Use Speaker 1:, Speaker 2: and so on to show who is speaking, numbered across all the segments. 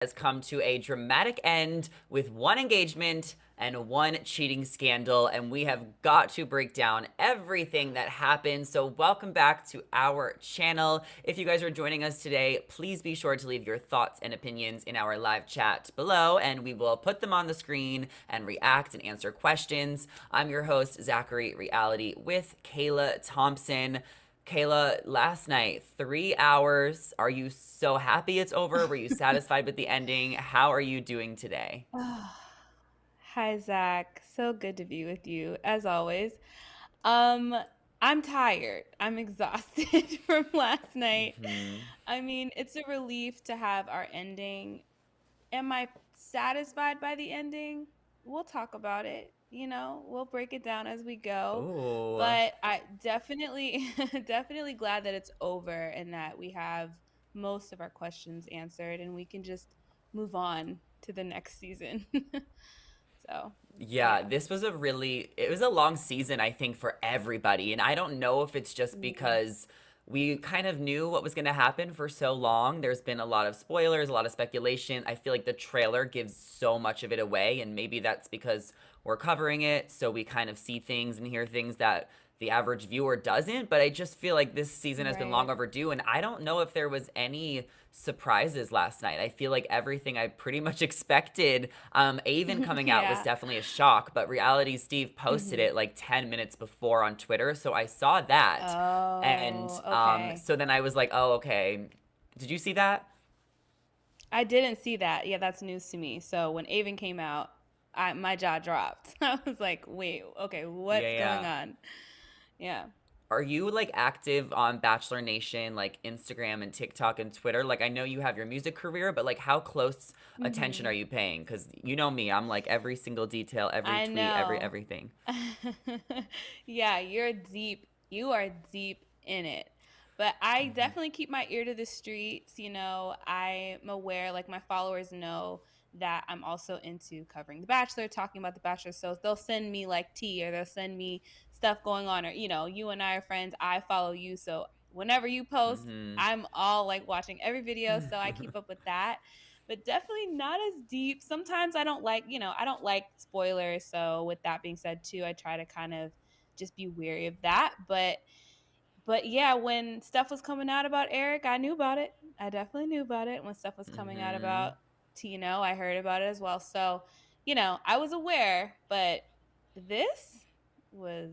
Speaker 1: has come to a dramatic end with one engagement and one cheating scandal, and we have got to break down everything that happened. So welcome back to our channel. If you guys are joining us today, please be sure to leave your thoughts and opinions in our live chat below, and we will put them on the screen and react and answer questions. I'm your host, Zachary Reality, with Kayla Thompson. Kayla, last night, 3 hours. Are you so happy it's over? Were you satisfied with the ending? How are you doing today?
Speaker 2: Hi, Zach. So good to be with you, as always. Um, I'm tired. I'm exhausted from last night.
Speaker 1: Hmm.
Speaker 2: I mean, it's a relief to have our ending. Am I satisfied by the ending? We'll talk about it. We'll break it down as we go.
Speaker 1: Ooh.
Speaker 2: But I definitely, definitely glad that it's over and that we have most of our questions answered and we can just move on to the next season. So,
Speaker 1: Yeah,
Speaker 2: yeah.
Speaker 1: it was a long season, I think, for everybody. And I don't know if it's just
Speaker 2: Mm,
Speaker 1: because we kind of knew what was going to happen for so long. There's been a lot of spoilers, a lot of speculation. I feel like the trailer gives so much of it away. And maybe that's because we're covering it. So we kind of see things and hear things that the average viewer doesn't. But I just feel like this season has been long
Speaker 2: right.
Speaker 1: overdue. And I don't know if there was any surprises last night. I feel like everything I pretty much expected. Aven coming out was
Speaker 2: Yeah.
Speaker 1: definitely a shock, but Reality Steve posted
Speaker 2: Mhm.
Speaker 1: it like 10 minutes before on Twitter, so I saw that. And
Speaker 2: Oh, okay.
Speaker 1: so then I was like, oh, okay. Did you see that?
Speaker 2: I didn't see that. Yeah, that's news to me. So when Aven came out, my jaw dropped. I was like, wait, okay,
Speaker 1: Yeah,
Speaker 2: what's going
Speaker 1: yeah.
Speaker 2: on? Yeah.
Speaker 1: Are you like active on Bachelor Nation, like Instagram and TikTok and Twitter? Like, I know you have your music career, but like, how close attention
Speaker 2: Hmm.
Speaker 1: are you paying? Because you know me, I'm like every single detail, every
Speaker 2: I
Speaker 1: tweet, every
Speaker 2: know.
Speaker 1: everything.
Speaker 2: Yeah, you're deep. You are deep in it. But I
Speaker 1: Hmm.
Speaker 2: definitely keep my ear to the streets. I'm aware, like my followers know that I'm also into covering The Bachelor, talking about The Bachelor. So they'll send me like tea or they'll send me stuff going on, or, you and I are friends. I follow you. So whenever you post,
Speaker 1: Hmm.
Speaker 2: I'm all like watching every video. So I keep up with that, but definitely not as deep. Sometimes I don't like spoilers. So with that being said too, I try to kind of just be wary of that. But yeah, when stuff was coming out about Eric, I knew about it. I definitely knew about it. When stuff was coming out
Speaker 1: Hmm.
Speaker 2: about Tino, I heard about it as well. So, I was aware, but this was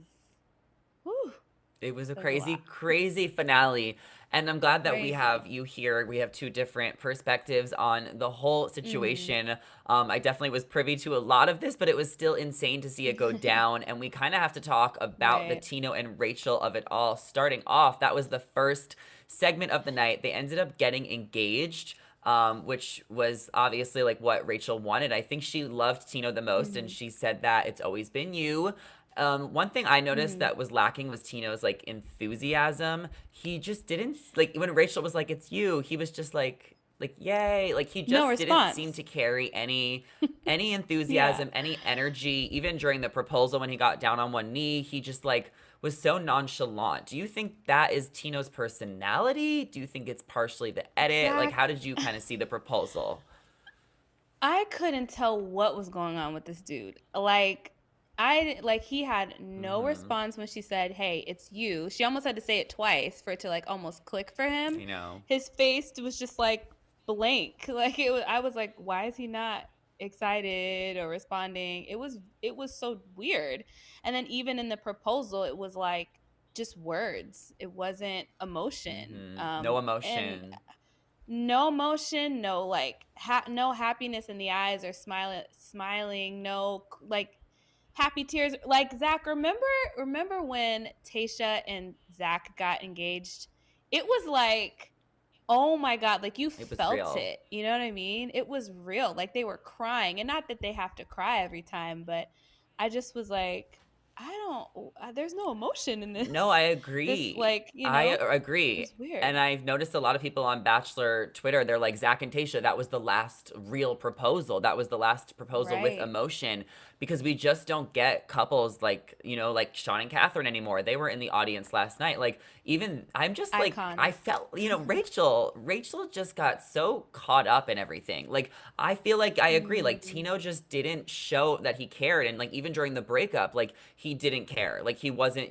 Speaker 2: whew,
Speaker 1: It was a
Speaker 2: it was a
Speaker 1: crazy,
Speaker 2: lot.
Speaker 1: crazy finale. And I'm glad that we have
Speaker 2: Crazy.
Speaker 1: you here. We have two different perspectives on the whole
Speaker 2: Mhm.
Speaker 1: situation. I definitely was privy to a lot of this, but it was still insane to see it go down. And we kind of have to talk about the
Speaker 2: Right.
Speaker 1: Tino and Rachel of it all. Starting off, that was the first segment of the night. They ended up getting engaged. Which was obviously like what Rachel wanted. I think she loved Tino the most, and
Speaker 2: Mhm.
Speaker 1: she said that it's always been you. One thing I noticed
Speaker 2: Mhm.
Speaker 1: that was lacking was Tino's like enthusiasm. He just didn't like when Rachel was like, "It's you." He was just like yay. Like he
Speaker 2: No
Speaker 1: just didn't seem
Speaker 2: response.
Speaker 1: to carry any
Speaker 2: Yeah.
Speaker 1: enthusiasm, any energy. Even during the proposal when he got down on one knee, he just like was so nonchalant. Do you think that is Tino's personality? Do you think it's partially the edit? Like how
Speaker 2: Zach,
Speaker 1: did you kind of see the proposal?
Speaker 2: I couldn't tell what was going on with this dude. Like he had no
Speaker 1: Mhm.
Speaker 2: response when she said, "Hey, it's you." She almost had to say it twice for it to like almost click for him.
Speaker 1: I know.
Speaker 2: His face was just like blank. Like it was I was like, "Why is he not excited or responding?" It was so weird. And then even in the proposal, it was like just words. It wasn't emotion.
Speaker 1: No
Speaker 2: And
Speaker 1: emotion.
Speaker 2: no emotion, no like no happiness in the eyes or smiling, no like happy tears. Like Zach, remember when Tasha and Zach got engaged? It was like, oh my god, like you
Speaker 1: It was
Speaker 2: felt
Speaker 1: real.
Speaker 2: it. You know what I mean? It was real. Like they were crying, and not that they have to cry every time, but I just was like, I don't. There's no emotion in
Speaker 1: No,
Speaker 2: this.
Speaker 1: I
Speaker 2: This
Speaker 1: agree.
Speaker 2: like
Speaker 1: I
Speaker 2: it
Speaker 1: agree.
Speaker 2: was weird.
Speaker 1: And I've noticed a lot of people on Bachelor Twitter, they're like, Zach and Tasha, that was the last real proposal. That was the last proposal with
Speaker 2: Right.
Speaker 1: emotion because we just don't get couples like, like Sean and Catherine anymore. They were in the audience last night. Like, even, I'm just like, I
Speaker 2: Icons.
Speaker 1: felt, Rachel just got so caught up in everything. Like, I feel like I agree. Like,
Speaker 2: Mm,
Speaker 1: Tino just didn't show that he cared. And like, even during the breakup, like, he didn't care. Like, he wasn't,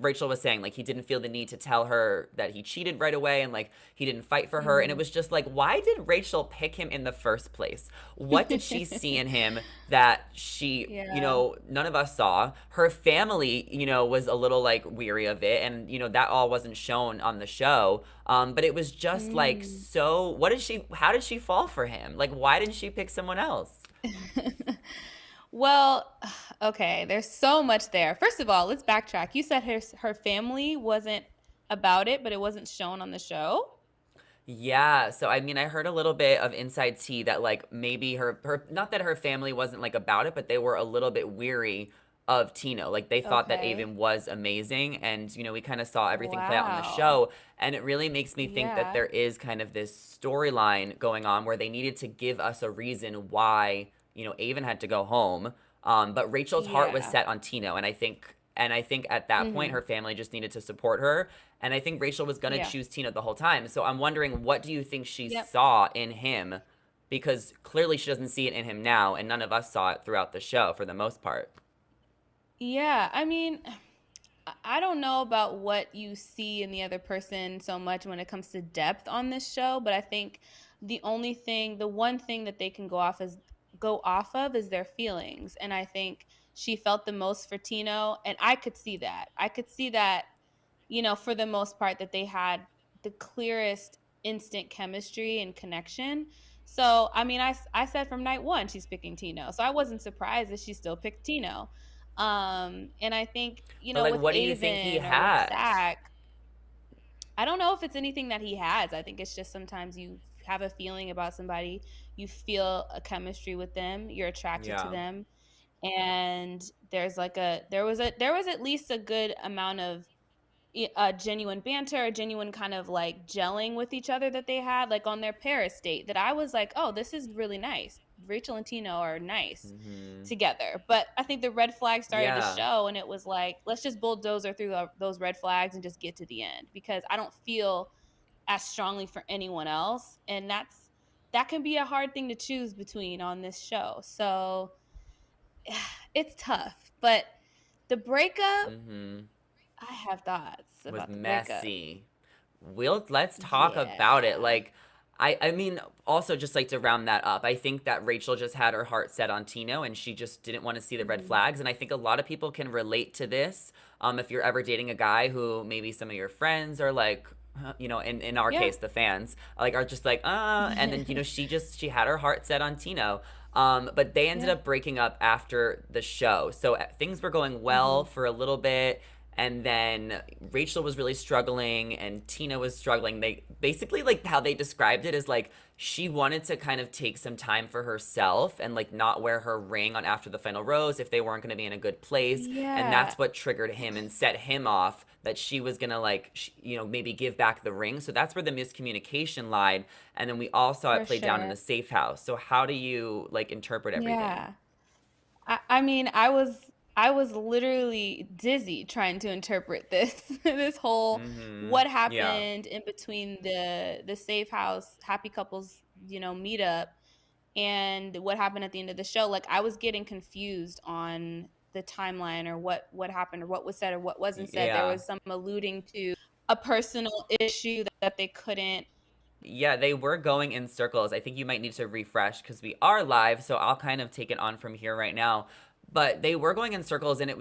Speaker 1: Rachel was saying like he didn't feel the need to tell her that he cheated right away, and like he didn't fight for her, and it
Speaker 2: mhm.
Speaker 1: was just like, why did Rachel pick him in the first place? What did she see in him that she,
Speaker 2: Yeah.
Speaker 1: none of us saw? Her family, was a little like weary of it, and that all wasn't shown on the show. But it was just like,
Speaker 2: Mm.
Speaker 1: so how did she fall for him? Like, why didn't she pick someone else?
Speaker 2: Well, okay, there's so much there. First of all, let's backtrack. You said her family wasn't about it, but it wasn't shown on the show.
Speaker 1: Yeah, so I mean, I heard a little bit of inside tea that like maybe her not that her family wasn't like about it, but they were a little bit weary of Tino. Like they thought that
Speaker 2: Okay.
Speaker 1: Aven was amazing, and we kind of saw everything play out on the
Speaker 2: Wow.
Speaker 1: show, and it really makes me think that
Speaker 2: Yeah.
Speaker 1: there is kind of this storyline going on where they needed to give us a reason why, Aven had to go home. But Rachel's heart was
Speaker 2: Yeah.
Speaker 1: set on Tino, and I think at that point
Speaker 2: Mhm.
Speaker 1: her family just needed to support her, and I think Rachel was going to
Speaker 2: Yeah.
Speaker 1: choose Tina the whole time. So I'm wondering, what do you think she
Speaker 2: Yep.
Speaker 1: saw in him? Because clearly she doesn't see it in him now, and none of us saw it throughout the show for the most part.
Speaker 2: Yeah, I mean, I don't know about what you see in the other person so much when it comes to depth on this show, but I think the one thing that they can go off of is their feelings. And I think she felt the most for Tino, and I could see that. I could see that, for the most part, that they had the clearest instant chemistry and connection. So, I mean, I said from night one she's picking Tino. So I wasn't surprised that she still picked Tino. And I think,
Speaker 1: But like,
Speaker 2: with
Speaker 1: what do you think he
Speaker 2: Aven or with
Speaker 1: has?
Speaker 2: Zach, I don't know if it's anything that he has. I think it's just sometimes you have a feeling about somebody, you feel a chemistry with them, you're attracted to
Speaker 1: Yeah.
Speaker 2: them, and there was at least a good amount of genuine banter, a genuine kind of like gelling with each other that they had, like on their Paris date. That I was like, oh, this is really nice. Rachel and Tino are nice
Speaker 1: Hmm.
Speaker 2: together. But I think the red flags started to
Speaker 1: Yeah.
Speaker 2: show, and it was like, let's just bulldozer through those red flags and just get to the end because I don't feel as strongly for anyone else, and that can be a hard thing to choose between on this show. So it's tough, but the breakup,
Speaker 1: Hmm.
Speaker 2: I have thoughts
Speaker 1: Was
Speaker 2: about the breakup.
Speaker 1: messy. Let's talk about it.
Speaker 2: Yeah.
Speaker 1: Like, I mean, also just like to round that up, I think that Rachel just had her heart set on Tino, and she just didn't want to see the red
Speaker 2: Mhm.
Speaker 1: flags. And I think a lot of people can relate to this. If you're ever dating a guy who maybe some of your friends are like, in our
Speaker 2: Yeah.
Speaker 1: case, the fans like are just like, and then she had her heart set on Tino. But they ended
Speaker 2: Yeah.
Speaker 1: up breaking up after the show, so things were going well
Speaker 2: Mhm.
Speaker 1: for a little bit, and then Rachel was really struggling and Tina was struggling. They basically, like, how they described it is like she wanted to kind of take some time for herself and like not wear her ring on After the Final Rose if they weren't going to be in a good place, and
Speaker 2: Yeah,
Speaker 1: that's what triggered him and set him off, that she was going to like maybe give back the ring. So that's where the miscommunication lied, and then we all saw it
Speaker 2: for
Speaker 1: played down in
Speaker 2: sure.
Speaker 1: the safe house. So how do you like interpret everything?
Speaker 2: Yeah. I mean, I was literally dizzy trying to interpret this this whole
Speaker 1: Mm-hmm.
Speaker 2: what
Speaker 1: Yeah.
Speaker 2: happened in between the safe house happy couples, meetup, and what happened at the end of the show. Like I was getting confused on the timeline or what happened or what was said or what wasn't said. There
Speaker 1: Yeah.
Speaker 2: was some alluding to a personal issue that they couldn't.
Speaker 1: Yeah, they were going in circles. I think you might need to refresh because we are live, so I'll kind of take it on from here right now. But they were going in circles, and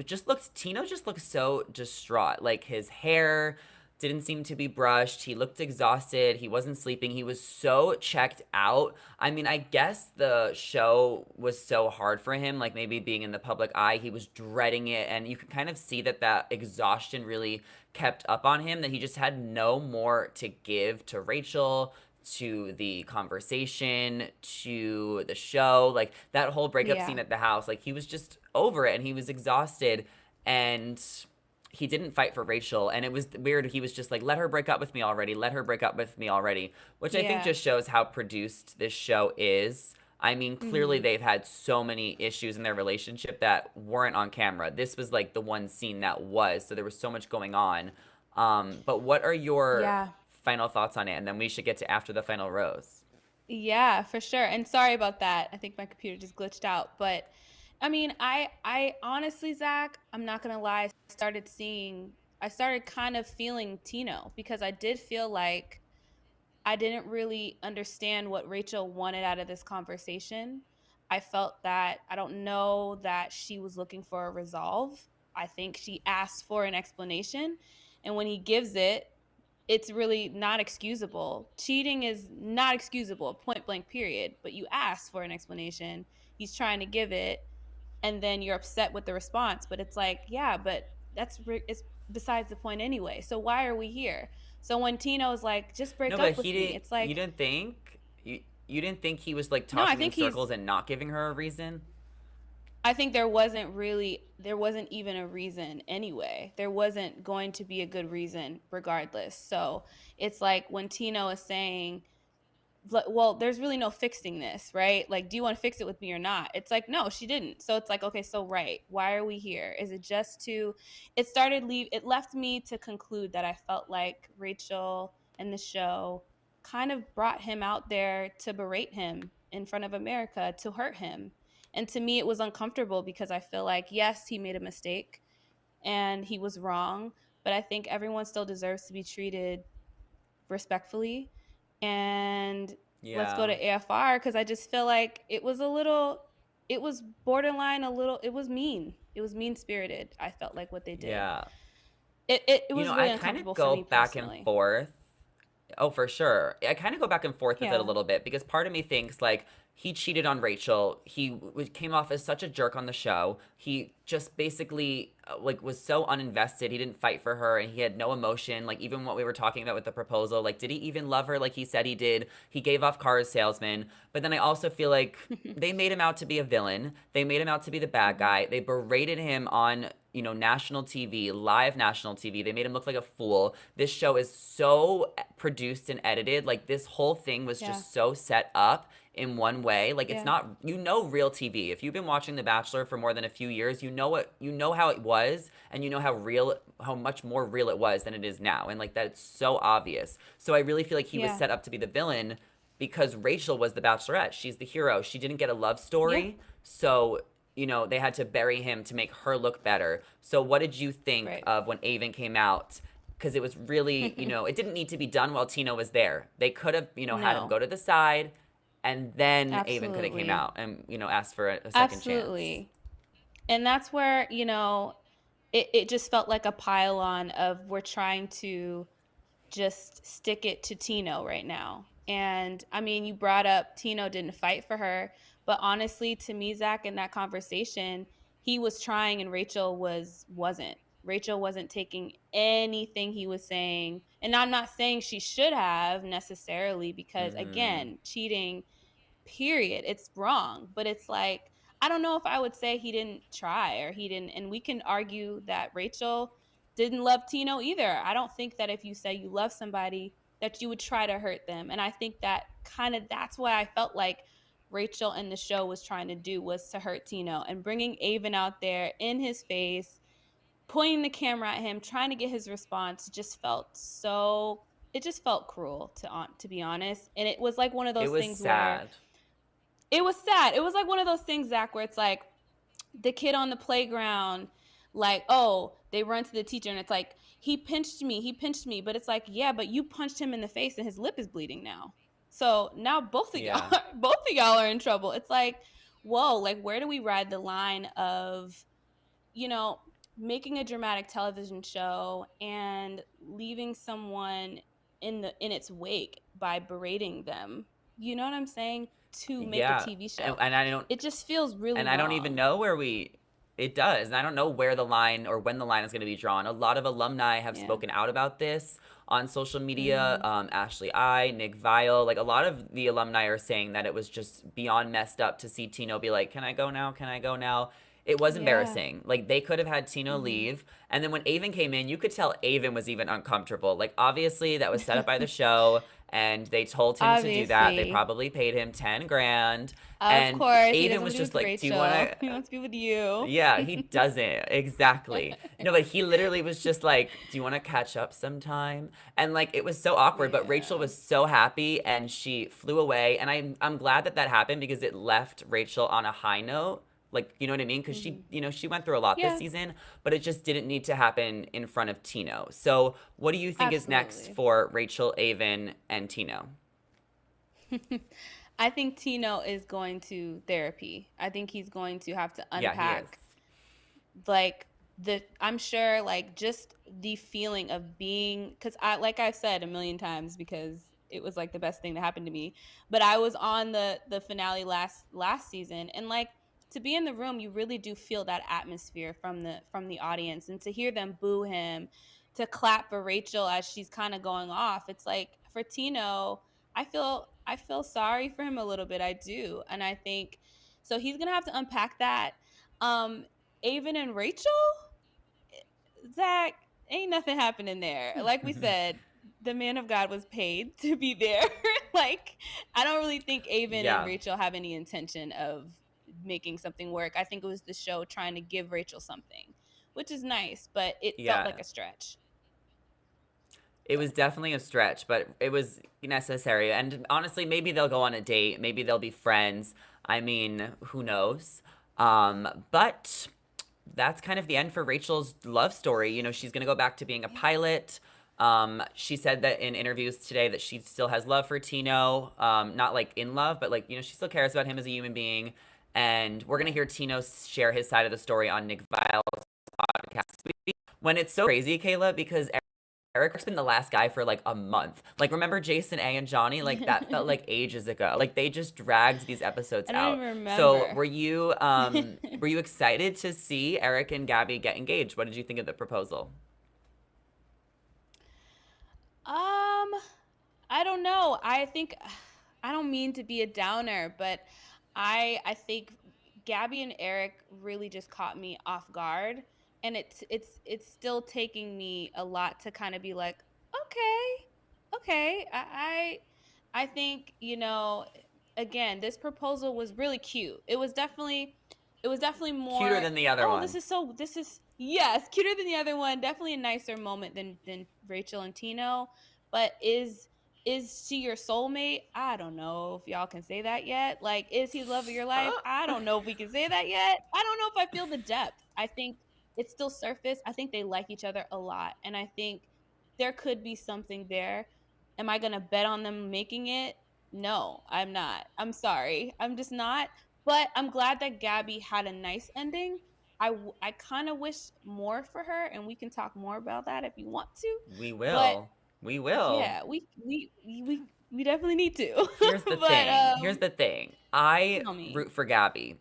Speaker 1: Tino just looked so distraught. Like his hair didn't seem to be brushed. He looked exhausted. He wasn't sleeping. He was so checked out. I mean, I guess the show was so hard for him, like maybe being in the public eye, he was dreading it. And you could kind of see that exhaustion really kept up on him, that he just had no more to give to Rachel, to the conversation to the show. Like that whole breakup
Speaker 2: Yeah.
Speaker 1: scene at the house, like he was just over it and he was exhausted, and he didn't fight for Rachel. And it was weird. He was just like, let her break up with me already. Let her break up with me already. Which I think
Speaker 2: Yeah.
Speaker 1: just shows how produced this show is. I mean, clearly
Speaker 2: Mhm.
Speaker 1: they've had so many issues in their relationship that weren't on camera. This was like the one scene that was. So there was so much going on. But what are your
Speaker 2: Yeah.
Speaker 1: final thoughts on it? And then we should get to after the final rose.
Speaker 2: Yeah, for sure. And sorry about that. I think my computer just glitched out. But I mean, I honestly, Zach, I'm not gonna lie, I started kind of feeling Tino because I did feel like I didn't really understand what Rachel wanted out of this conversation. I felt that I don't know that she was looking for a resolve. I think she asked for an explanation. And when he gives it, it's really not excusable. Cheating is not excusable, point blank, period. But you ask for an explanation. He's trying to give it, and then you're upset with the response. But it's like, yeah, but it's besides the point anyway. So why are we here? So when Tino's like, just
Speaker 1: No,
Speaker 2: break
Speaker 1: but
Speaker 2: up with me, it's
Speaker 1: you
Speaker 2: like,
Speaker 1: didn't think you didn't think he was like
Speaker 2: no, I
Speaker 1: talking in
Speaker 2: think he's.
Speaker 1: circles and not giving her a reason?
Speaker 2: I think there wasn't even a reason anyway. There wasn't going to be a good reason regardless. So it's like when Tino is saying, well, there's really no fixing this, right? Like, do you want to fix it with me or not? It's like, no, she didn't. So it's like, okay, so right, why are we here? Is it just to? It left me to conclude that I felt like Rachel and the show kind of brought him out there to berate him in front of America, to hurt him. And to me, it was uncomfortable because I feel like, yes, he made a mistake and he was wrong, but I think everyone still deserves to be treated respectfully. And let's go
Speaker 1: Yeah.
Speaker 2: to AFR because I just feel like it was borderline a little, it was mean. It was mean spirited. I felt like what they did.
Speaker 1: Yeah.
Speaker 2: It
Speaker 1: You know,
Speaker 2: was
Speaker 1: I
Speaker 2: really
Speaker 1: kind of
Speaker 2: uncomfortable for
Speaker 1: go
Speaker 2: me
Speaker 1: back and
Speaker 2: personally.
Speaker 1: forth. Oh, for sure. I kind of go back and forth with it a
Speaker 2: Yeah.
Speaker 1: little bit because part of me thinks like he cheated on Rachel. He came off as such a jerk on the show. He just basically like was so uninvested. He didn't fight for her and he had no emotion. Like even what we were talking about with the proposal, like did he even love her like he said he did? He gave off car salesman. But then I also feel like they made him out to be a villain. They made him out to be the bad
Speaker 2: Mhm.
Speaker 1: guy. They berated him on, you know, national TV, live national TV. They made him look like a fool. This show is so produced and edited. Like this whole thing was
Speaker 2: Yeah.
Speaker 1: just so set up in one way. Like it's
Speaker 2: Yeah.
Speaker 1: not, you know, real TV. If you've been watching The Bachelor for more than a few years, you know how it was, and you know how much more real it was than it is now. And like that it's so obvious. So I really feel like he was
Speaker 2: Yeah.
Speaker 1: set up to be the villain because Rachel was the Bachelorette. She's the hero. She didn't get a love
Speaker 2: Yeah.
Speaker 1: story. So you know, they had to bury him to make her look better. So what did you think
Speaker 2: Right.
Speaker 1: of when Aven came out? Because it was really, you know, it didn't need to be done while Tino was there. They could have, you know, had him
Speaker 2: No.
Speaker 1: go to the side, and then Aven could have came
Speaker 2: Absolutely.
Speaker 1: out and, you know, asked for a second chance.
Speaker 2: Absolutely. And that's where, it just felt like a pile-on of we're trying to just stick it to Tino right now. And I mean, you brought up Tino didn't fight for her, but honestly, to me, Zach, in that conversation, he was trying and Rachel wasn't. Rachel wasn't taking anything he was saying. And I'm not saying she should have necessarily, because
Speaker 1: Mm-hmm.
Speaker 2: again, cheating, period, it's wrong. But it's like, I don't know if I would say he didn't try or he didn't. And we can argue that Rachel didn't love Tino either. I don't think that if you say you love somebody that you would try to hurt them. And I think that kind of, that's why I felt like Rachel and the show was trying to do, was to hurt Tino, and bringing Aven out there in his face, pointing the camera at him, trying to get his response, just felt so, it just felt cruel, to be honest. And it was like one of
Speaker 1: It
Speaker 2: those
Speaker 1: was
Speaker 2: things where
Speaker 1: sad.
Speaker 2: it was sad. It was like one of those things, Zach, where it's like the kid on the playground, like, oh, they run to the teacher and it's like, he pinched me. But it's like, yeah, but you punched him in the face and his lip is bleeding now. So now
Speaker 1: Yeah.
Speaker 2: both of y'all are in trouble. It's like, whoa, like where do we ride the line of, you know, making a dramatic television show and leaving someone in its wake by berating them? You know what I'm saying? To make a
Speaker 1: Yeah.
Speaker 2: TV show.
Speaker 1: And I don't
Speaker 2: It just feels really
Speaker 1: and I don't even
Speaker 2: wrong.
Speaker 1: know where we it does. And I don't know where the line or when the line is going to be drawn. A lot of alumni have
Speaker 2: Yeah.
Speaker 1: spoken out about this on social media.
Speaker 2: Mm,
Speaker 1: Ashley I, Nick Vile, like a lot of the alumni are saying that it was just beyond messed up to see Tino be like, "Can I go now? Can I go now?" It was
Speaker 2: yeah.
Speaker 1: embarrassing. Like they could have had Tino
Speaker 2: Hmm.
Speaker 1: leave, and then when Aven came in, you could tell Aven was even uncomfortable. Like obviously that was set up by the show, and they told him to do that. They
Speaker 2: Obviously.
Speaker 1: probably paid him 10 grand,
Speaker 2: Of
Speaker 1: and
Speaker 2: course, he
Speaker 1: Aven
Speaker 2: doesn't want
Speaker 1: was
Speaker 2: to be
Speaker 1: just
Speaker 2: with
Speaker 1: like, "Do you want
Speaker 2: Rachel.
Speaker 1: to?"
Speaker 2: He wants to be with you.
Speaker 1: Yeah, he doesn't. Exactly. No, but he literally was just like, "Do you want to catch up sometime?" And like it was so awkward, but Rachel
Speaker 2: Yeah.
Speaker 1: was so happy and she flew away, and I'm glad that that happened because it left Rachel on a high note. Like, you know what I mean? Cuz she,
Speaker 2: Hmm.
Speaker 1: she went through a lot this
Speaker 2: Yeah,
Speaker 1: season, but it just didn't need to happen in front of Tino. So, what do you think is next
Speaker 2: absolutely.
Speaker 1: for Rachel, Aven, and Tino?
Speaker 2: I think Tino is going to therapy. I think he's going to have to
Speaker 1: Yeah, he is.
Speaker 2: unpack like the I'm sure like just the feeling of being cuz I like I said a million times because it was like the best thing that happened to me, but I was on the finale last season and like to be in the room you really do feel that atmosphere from the audience and to hear them boo him, to clap for Rachel as she's kind of going off. It's like for Tino, I feel sorry for him a little bit. I do. And I think so he's going to have to unpack that. Um Aven and Rachel, Zach, ain't nothing happening there. Like we said, the man of God was paid to be there. Like, I don't really think Aven and
Speaker 1: Yeah.
Speaker 2: Rachel have any intention of making something work. I think it was the show trying to give Rachel something, which is nice, but it felt
Speaker 1: Yeah.
Speaker 2: like a stretch.
Speaker 1: It
Speaker 2: So,
Speaker 1: was definitely a stretch, but it was necessary. And honestly, maybe they'll go on a date. Maybe they'll be friends. I mean, who knows? But that's kind of the end for Rachel's love story. She's going to go back to being a
Speaker 2: yeah.
Speaker 1: pilot. She said that in interviews today that she still has love for Tino. Not like in love, but like, she still cares about him as a human being. And we're going to
Speaker 2: Yeah.
Speaker 1: hear Tino share his side of the story on Nick Vile's podcast this week. When it's so crazy, Kayla, because Eric's been the last guy for like a month. Like, remember Jason A and Johnny? Like, that felt like ages ago. Like, they just dragged these episodes
Speaker 2: I don't
Speaker 1: out.
Speaker 2: even
Speaker 1: So,
Speaker 2: remember.
Speaker 1: were you excited to see Eric and Gabby get engaged? What did you think of the proposal?
Speaker 2: Um, I don't know. I think I don't mean to be a downer, but I think Gabby and Eric really just caught me off guard, and it's still taking me a lot to kind of be like, okay, okay. I think again, this proposal was really cute. It was definitely
Speaker 1: Cuter
Speaker 2: more.
Speaker 1: than the other
Speaker 2: Oh,
Speaker 1: one.
Speaker 2: this is yes, cuter than the other one. Definitely a nicer moment than Rachel and Tino, but is she your soulmate? I don't know if y'all can say that yet. Like, is he the love of your life? I don't know if we can say that yet. I don't know if I feel the depth. I think it's still surface. I think they like each other a lot. And I think there could be something there. Am I going to bet on them making it? No, I'm not. I'm sorry. I'm just not. But I'm glad that Gabby had a nice ending. I kind of wish more for her, and we can talk more about that if you want to.
Speaker 1: We
Speaker 2: But
Speaker 1: will. We will.
Speaker 2: yeah, we definitely need to.
Speaker 1: Here's the
Speaker 2: But
Speaker 1: thing. Here's the thing. I
Speaker 2: tell me.
Speaker 1: root for Gabby.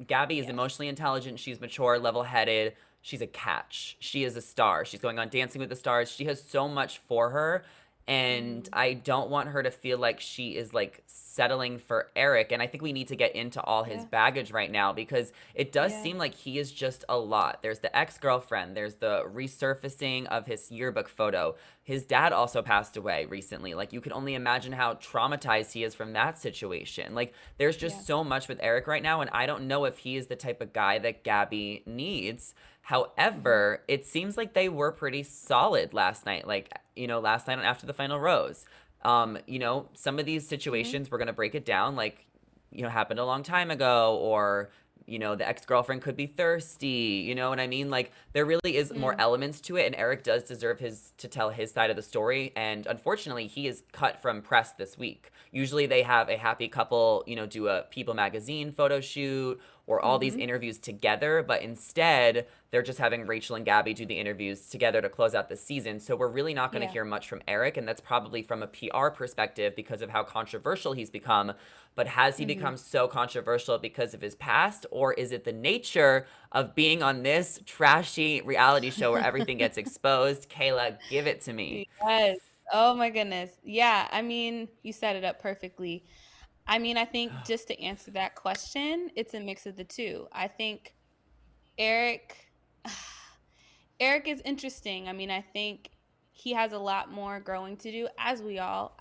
Speaker 1: Gabby is
Speaker 2: Yes.
Speaker 1: emotionally intelligent. She's mature, level headed. She's a catch. She is a star. She's going on Dancing with the Stars. She has so much for her. And
Speaker 2: Mhm.
Speaker 1: I don't want her to feel like she is like settling for Eric. And I think we need to get into all his
Speaker 2: Yeah.
Speaker 1: baggage right now because it does
Speaker 2: Yeah.
Speaker 1: seem like he is just a lot. There's the ex girlfriend, there's the resurfacing of his yearbook photo. His dad also passed away recently. Like, you can only imagine how traumatized he is from that situation. Like, there's
Speaker 2: Yeah.
Speaker 1: just so much with Eric right now. And I don't know if he is the type of guy that Gabby needs.
Speaker 2: Mhm.
Speaker 1: However, it seems like they were pretty solid last night. Like, last night after the final rose. Some of these
Speaker 2: Mhm.
Speaker 1: situations, we're going to break it down, like, happened a long time ago, or, the ex girlfriend could be thirsty. You know what I mean? Like, there really is more
Speaker 2: Mm.
Speaker 1: elements to it, and Eric does deserve to tell his side of the story. And unfortunately, he is cut from press this week. Usually, they have a happy couple, do a People magazine photo shoot or all these
Speaker 2: Mhm.
Speaker 1: interviews together, but instead they're just having Rachel and Gabby do the interviews together to close out the season. So we're really not going to
Speaker 2: Yeah.
Speaker 1: hear much from Eric, and that's probably from a PR perspective because of how controversial he's become. But has he
Speaker 2: Mhm.
Speaker 1: become so controversial because of his past, or is it the nature of being on this trashy reality show where everything gets exposed? Kayla, give it to me.
Speaker 2: Yes. Oh my goodness. Yeah, I mean, you set it up perfectly. I mean, I think just to answer that question, it's a mix of the two. I think Eric Eric is interesting. I mean, I think he has a lot more growing to do, as we all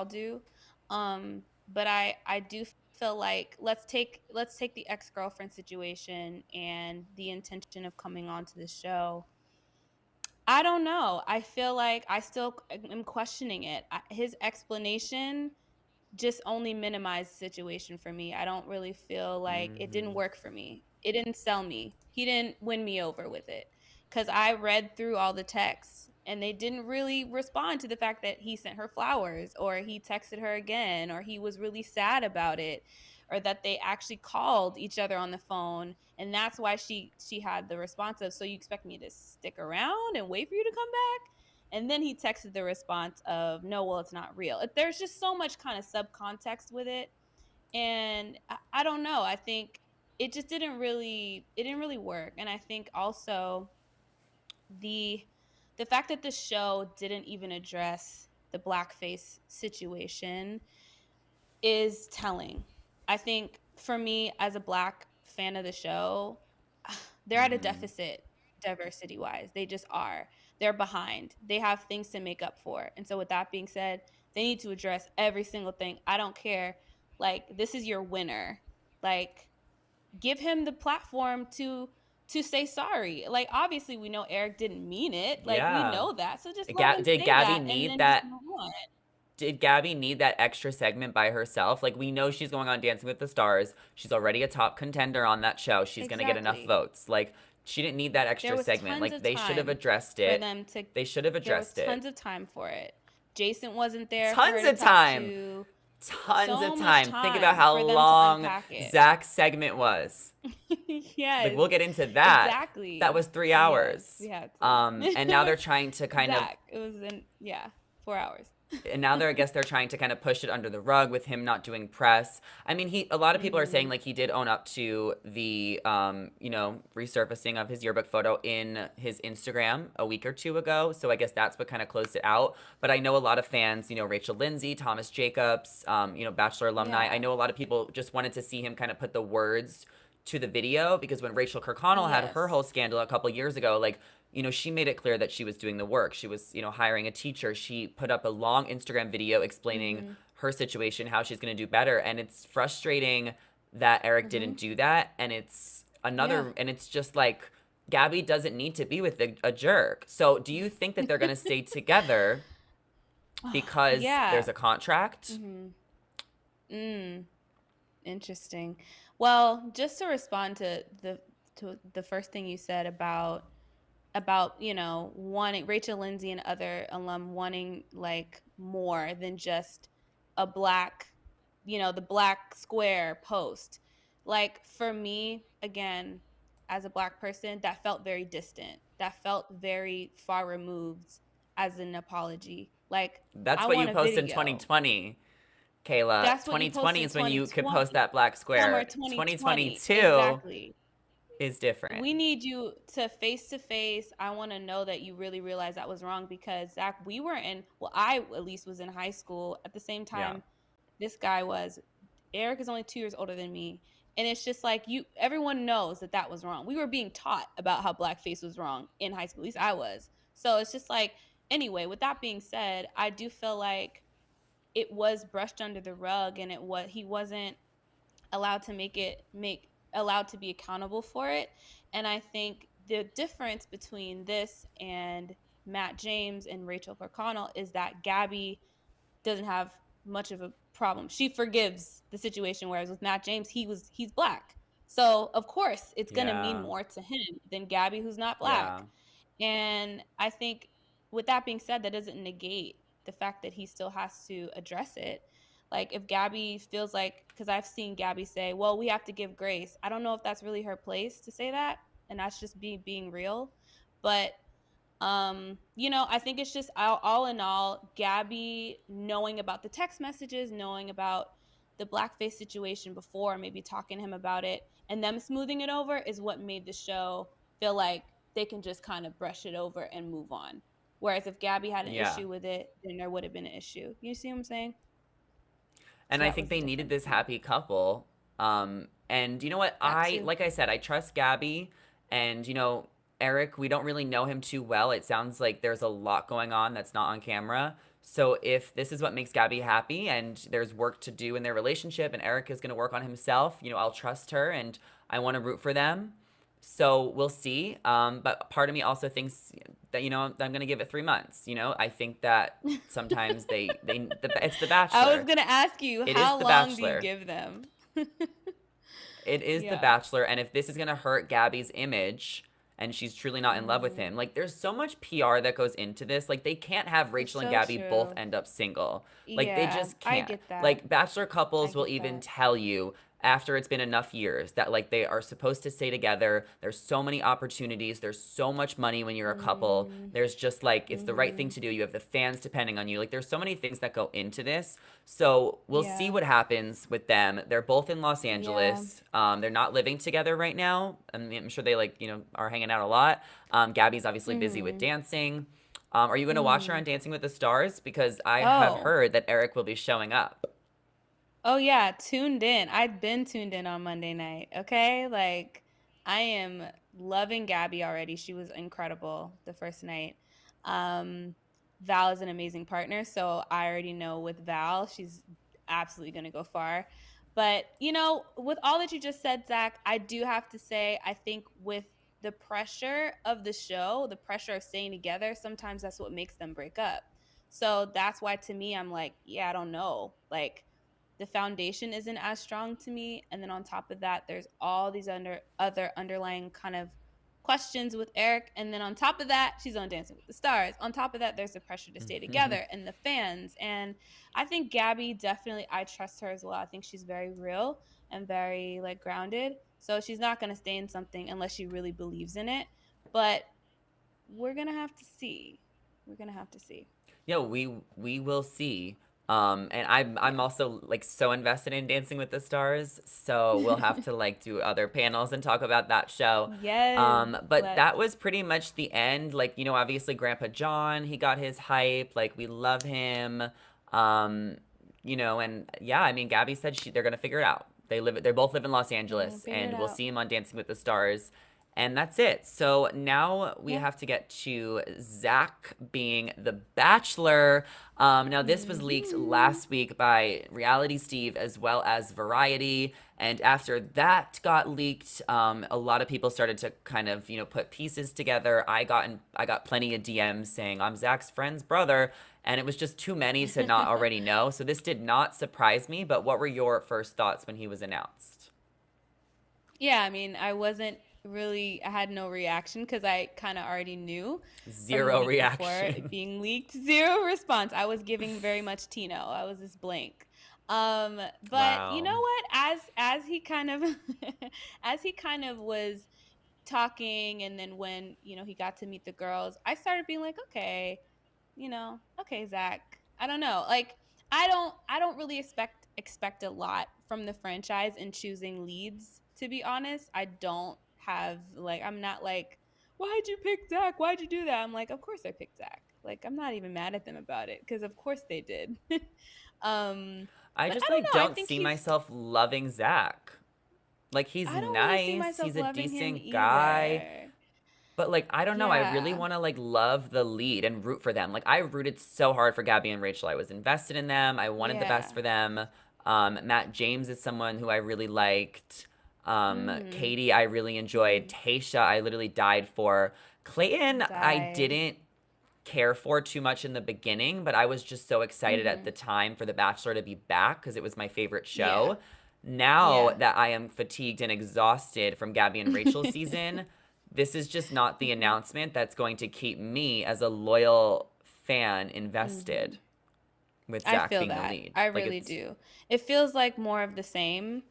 Speaker 2: do. But I do feel like let's take the ex-girlfriend situation and the intention of coming onto the show. I don't know. I feel like I still am questioning it. His explanation just only minimized the situation for me. I don't really feel like it didn't
Speaker 1: Hmm.
Speaker 2: work for me. It didn't sell me. He didn't win me over with it. Because I read through all the texts and they didn't really respond to the fact that he sent her flowers or he texted her again or he was really sad about it or that they actually called each other on the phone. And that's why she had the response of, so you expect me to stick around and wait for you to come back? And then he texted the response of, no, well, it's not real. There's just so much kind of subcontext with it. And I don't know. I think it didn't really work. And I think also the the fact that the show didn't even address the blackface situation is telling. I think for me as a black fan of the show, they're at a
Speaker 1: Hmm.
Speaker 2: deficit diversity wise. They just are. They're behind. They have things to make up for. And so with that being said, they need to address every single thing. I don't care. Like this is your winner. Like give him the platform to say sorry. Like obviously we know Eric didn't mean it. Like we
Speaker 1: Yeah.
Speaker 2: know that. So just let him
Speaker 1: Did
Speaker 2: say
Speaker 1: Gabby
Speaker 2: that and
Speaker 1: need
Speaker 2: then just
Speaker 1: that?
Speaker 2: move on.
Speaker 1: Did Gabby need that extra segment by herself? Like, we know she's going on Dancing with the Stars. She's already a top contender on that show. She's going to get enough
Speaker 2: Exactly.
Speaker 1: votes. Like, she didn't need that
Speaker 2: There
Speaker 1: extra
Speaker 2: was
Speaker 1: segment.
Speaker 2: tons
Speaker 1: Like,
Speaker 2: of
Speaker 1: they should have
Speaker 2: time
Speaker 1: addressed
Speaker 2: for
Speaker 1: it.
Speaker 2: them to
Speaker 1: They should have
Speaker 2: there was
Speaker 1: addressed it.
Speaker 2: tons of time for it. Jason wasn't there for her
Speaker 1: Tons
Speaker 2: to
Speaker 1: of
Speaker 2: talk
Speaker 1: time.
Speaker 2: to.
Speaker 1: Tons of
Speaker 2: So much
Speaker 1: time. Think about
Speaker 2: time
Speaker 1: how
Speaker 2: for them to
Speaker 1: long
Speaker 2: unpack it.
Speaker 1: Zach's segment was. Like,
Speaker 2: Yes.
Speaker 1: we'll get into that. That
Speaker 2: Exactly.
Speaker 1: was 3 hours.
Speaker 2: Yes, we had to.
Speaker 1: And now they're trying to kind of,
Speaker 2: Zach. It was in, yeah, 4 hours.
Speaker 1: and now I guess they're trying to kind of push it under the rug with him not doing press. I mean, a lot of people are saying
Speaker 2: Mhm.
Speaker 1: like he did own up to the resurfacing of his yearbook photo in his Instagram a week or two ago. So I guess that's what kind of closed it out. But I know a lot of fans, Rachel Lindsay, Thomas Jacobs, Bachelor alumni. I
Speaker 2: Yeah.
Speaker 1: know a lot of people just wanted to see him kind of put the words to the video, because when Rachel Kirkconnell had her whole
Speaker 2: Yes.
Speaker 1: scandal a couple years ago, like, she made it clear that she was doing the work. She was, hiring a teacher. She put up a long Instagram video explaining
Speaker 2: Mhm.
Speaker 1: her situation, how she's going to do better. And it's frustrating that Eric didn't
Speaker 2: Mhm.
Speaker 1: do that.
Speaker 2: Yeah.
Speaker 1: And it's just like, Gabby doesn't need to be with a jerk. So do you think that they're going to stay together because
Speaker 2: Yeah.
Speaker 1: there's a contract?
Speaker 2: Mhm. Mm. Interesting. Well, just to respond to the first thing you said about wanting Rachel Lindsay and other alum wanting like more than just a black, the black square post. Like for me, again, as a black person, that felt very distant. That felt very far removed as an apology. Like
Speaker 1: That's
Speaker 2: I
Speaker 1: what you
Speaker 2: want a
Speaker 1: post in
Speaker 2: video.
Speaker 1: 2020. Kayla,
Speaker 2: That's what you
Speaker 1: 2020
Speaker 2: posted in
Speaker 1: is when you could post
Speaker 2: 2020.
Speaker 1: that black
Speaker 2: Summer
Speaker 1: square.
Speaker 2: 2020.
Speaker 1: 2022
Speaker 2: Exactly.
Speaker 1: is different.
Speaker 2: We need you to face. I want to know that you really realize that was wrong because Zach, we were in, well, I at least was in high school at the same
Speaker 1: Yeah.
Speaker 2: time this guy was. Eric is only 2 years older than me. And it's just like everyone knows that that was wrong. We were being taught about how blackface was wrong in high school. At least I was. So it's just like, anyway, with that being said, I do feel like it was brushed under the rug and he wasn't allowed to make allowed to be accountable for it. And I think the difference between this and Matt James and Rachel Kirkconnell is that Gabby doesn't have much of a problem. She forgives the situation, whereas with Matt James, he's black. So of course it's gonna mean
Speaker 1: Yeah.
Speaker 2: more to him than Gabby, who's not
Speaker 1: Yeah.
Speaker 2: black. And I think with that being said, that doesn't negate the fact that he still has to address it. Like if Gabby feels like, because I've seen Gabby say, well, we have to give grace. I don't know if that's really her place to say that. And that's just being real. But I think it's just all in all, Gabby knowing about the text messages, knowing about the blackface situation before, maybe talking to him about it and them smoothing it over is what made the show feel like they can just kind of brush it over and move on. Whereas if Gabby had an
Speaker 1: Yeah.
Speaker 2: issue with it, then there would have been an issue. You see what I'm saying?
Speaker 1: And
Speaker 2: So
Speaker 1: I
Speaker 2: that
Speaker 1: think
Speaker 2: was the
Speaker 1: they needed
Speaker 2: difference
Speaker 1: this
Speaker 2: for me.
Speaker 1: happy couple. And you know what?
Speaker 2: That too.
Speaker 1: Like I said, I trust Gabby. And, Eric, we don't really know him too well. It sounds like there's a lot going on that's not on camera. So if this is what makes Gabby happy and there's work to do in their relationship and Eric is going to work on himself, I'll trust her and I want to root for them. So we'll see. But part of me also thinks that I'm gonna give it 3 months. I think that sometimes it's The
Speaker 2: I was
Speaker 1: Bachelor.
Speaker 2: gonna ask you,
Speaker 1: It is
Speaker 2: how
Speaker 1: The
Speaker 2: long do you
Speaker 1: Bachelor.
Speaker 2: give them?
Speaker 1: It is The
Speaker 2: Yeah.
Speaker 1: Bachelor, and if this is gonna hurt Gabby's image and she's truly not in love with
Speaker 2: Mm,
Speaker 1: him, like there's so much PR that goes into this. Like they can't have
Speaker 2: it's
Speaker 1: Rachel and
Speaker 2: so
Speaker 1: Gabby both
Speaker 2: true.
Speaker 1: end up single. Like they
Speaker 2: Yeah,
Speaker 1: just
Speaker 2: I
Speaker 1: can't.
Speaker 2: get that.
Speaker 1: Like Bachelor
Speaker 2: I
Speaker 1: couples will
Speaker 2: get
Speaker 1: even
Speaker 2: that.
Speaker 1: tell you after it's been enough years that like they are supposed to stay together. There's so many opportunities. There's so much money when you're a couple.
Speaker 2: Mm,
Speaker 1: There's just like it's the right thing
Speaker 2: mm-hmm.
Speaker 1: to do. You have the fans depending on you. Like there's so many things that go into this. So we'll see
Speaker 2: Yeah.
Speaker 1: what happens with them. They're both in Los
Speaker 2: Yeah.
Speaker 1: Angeles. They're not living together right now. I'm sure they are hanging out a lot. Gabby's obviously busy with
Speaker 2: Mm-hmm.
Speaker 1: dancing. Are you going to watch her
Speaker 2: Mm-hmm.
Speaker 1: on Dancing with the Stars? Because I have
Speaker 2: Oh.
Speaker 1: heard that Eric will be showing up.
Speaker 2: Oh yeah, tuned in. I'd been tuned in on Monday night. Okay? Like I am loving Gabby already. She was incredible the first night. Um Val is an amazing partner, so I already know with Val, she's absolutely going to go far. But, with all that you just said, Zach, I do have to say, I think with the pressure of the show, the pressure of staying together, sometimes that's what makes them break up. So that's why to me, I'm like, yeah, I don't know. Like, the foundation isn't as strong to me, and then on top of that there's all these other underlying kind of questions with Eric, and then on top of that she's on Dancing with the Stars. On top of that there's the pressure to stay together and the fans, and I think Gabby, definitely, I trust her as well. I think she's very real and very like grounded, so she's not going to stay in something unless she really believes in it. But we're going to have to see. We're going to have to see.
Speaker 1: Yeah, we will see. And I'm
Speaker 2: Yeah.
Speaker 1: also like so invested in Dancing with the Stars, so we'll have to like do other panels and talk about that show.
Speaker 2: Yes,
Speaker 1: But
Speaker 2: let's.
Speaker 1: that was pretty much the end. Like, obviously Grandpa John, he got his hype. Like we love him. Um, and yeah, I mean Gabby said they're gonna figure it out. They both live in Los
Speaker 2: We're going to
Speaker 1: Angeles,
Speaker 2: figure it
Speaker 1: and we'll
Speaker 2: out.
Speaker 1: see him on Dancing with the Stars. And that's it. So now we
Speaker 2: Yeah.
Speaker 1: have to get to Zach being the Bachelor. Now, this was leaked
Speaker 2: Mm-hmm.
Speaker 1: last week by Reality Steve as well as Variety. And after that got leaked, a lot of people started to kind of, put pieces together. I got plenty of DMs saying I'm Zach's friend's brother, and it was just too many to not already know. So this did not surprise me. But what were your first thoughts when he was announced?
Speaker 2: Yeah, I mean, I had no reaction because I kind of already knew from the
Speaker 1: Zero
Speaker 2: week before it
Speaker 1: reaction.
Speaker 2: being leaked. Zero response. I was giving very much Tino. I was just blank. But you
Speaker 1: Wow.
Speaker 2: know what? As he kind of as he kind of was talking, and then when he got to meet the girls, I started being like, okay, Zach. I don't know. Like, I don't really expect a lot from the franchise in choosing leads, to be honest. I don't have, like, I'm not like, why'd you pick Zach? Why'd you do that? I'm like, of course I picked Zach. Like, I'm not even mad at them about it because of course they did. um
Speaker 1: I
Speaker 2: but
Speaker 1: just
Speaker 2: I
Speaker 1: like
Speaker 2: don't know.
Speaker 1: don't see myself loving Zach. Like he's
Speaker 2: I don't really see
Speaker 1: nice,
Speaker 2: myself
Speaker 1: he's a
Speaker 2: loving him
Speaker 1: decent guy,
Speaker 2: either.
Speaker 1: but like I don't know, I really
Speaker 2: Yeah.
Speaker 1: want to like love the lead and root for them. Like I rooted so hard for Gabby and Rachel. I was invested in them. I wanted the best
Speaker 2: Yeah.
Speaker 1: for them. Matt James is someone who I really liked.
Speaker 2: Mhm.
Speaker 1: Katie I really enjoyed.
Speaker 2: Mhm.
Speaker 1: Tasha I literally died for. Clayton I
Speaker 2: Died.
Speaker 1: didn't care for too much in the beginning, but I was just so excited at the
Speaker 2: Mhm.
Speaker 1: time for The Bachelor to be back because it was my favorite
Speaker 2: Yeah.
Speaker 1: show. Now
Speaker 2: Yeah.
Speaker 1: that I am fatigued and exhausted from Gabby and Rachel's season, this is just not the
Speaker 2: Mhm.
Speaker 1: announcement that's going to keep me as a loyal fan invested
Speaker 2: Mhm.
Speaker 1: with
Speaker 2: I
Speaker 1: Zach
Speaker 2: feel
Speaker 1: being the
Speaker 2: that.
Speaker 1: lead.
Speaker 2: I
Speaker 1: Like
Speaker 2: really
Speaker 1: it's
Speaker 2: do. It feels like more of the same.